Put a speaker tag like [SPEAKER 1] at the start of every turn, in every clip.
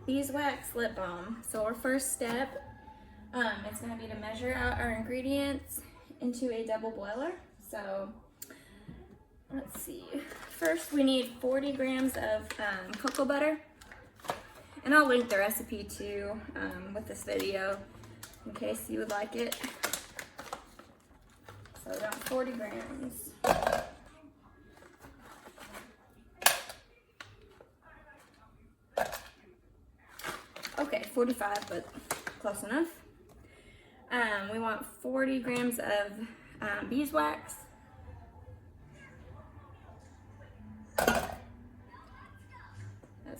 [SPEAKER 1] Beeswax lip balm. So our first step, it's going to be to measure out our ingredients into a double boiler. So let's see. First, we need 40 grams of cocoa butter, and I'll link the recipe too with this video in case you would like it. So around 40 grams. Okay, 45, but close enough. We want 40 grams of beeswax. That's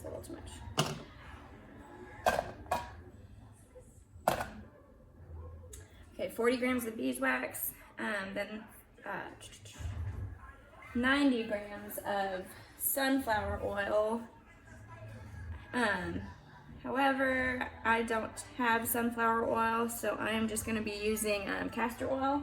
[SPEAKER 1] a little too much. Okay, 40 grams of beeswax, then 90 grams of sunflower oil. However, I don't have sunflower oil, so I am just going to be using castor oil.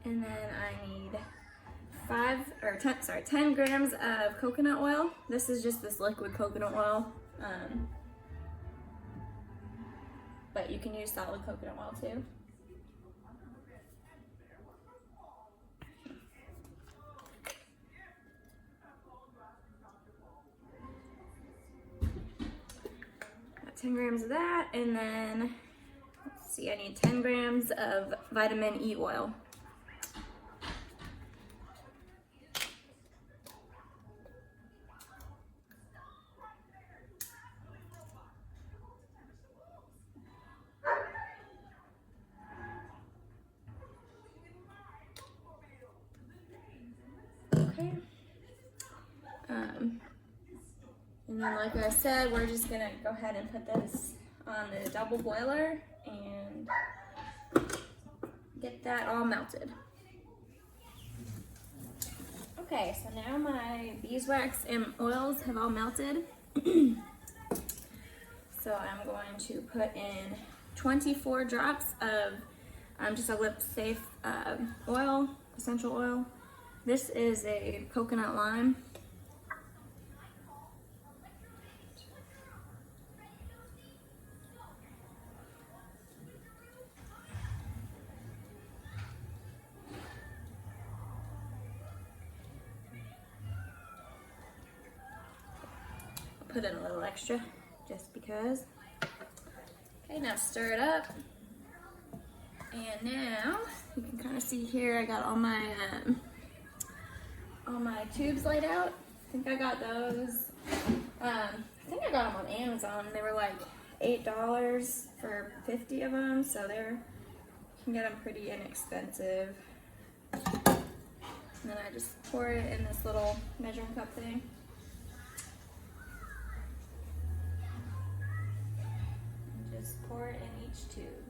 [SPEAKER 1] And then I need 10 grams of coconut oil. This is just this liquid coconut oil, but you can use solid coconut oil too. Got 10 grams of that, and then let's see, I need 10 grams of vitamin E oil. Okay. And then like I said, we're just gonna go ahead and put this on the double boiler and get that all melted. Okay, so now my beeswax and oils have all melted. So I'm going to put in 24 drops of just a lip safe oil, essential oil. This is a coconut lime. Put in a little extra just because. Okay, now stir it up. And now you can kind of see here I got all my tubes laid out. I think I got those. I think I got them on Amazon. They were like $8 for 50 of them, so you can get them pretty inexpensive. And then I just pour it in this little measuring cup thing. And just pour it in each tube.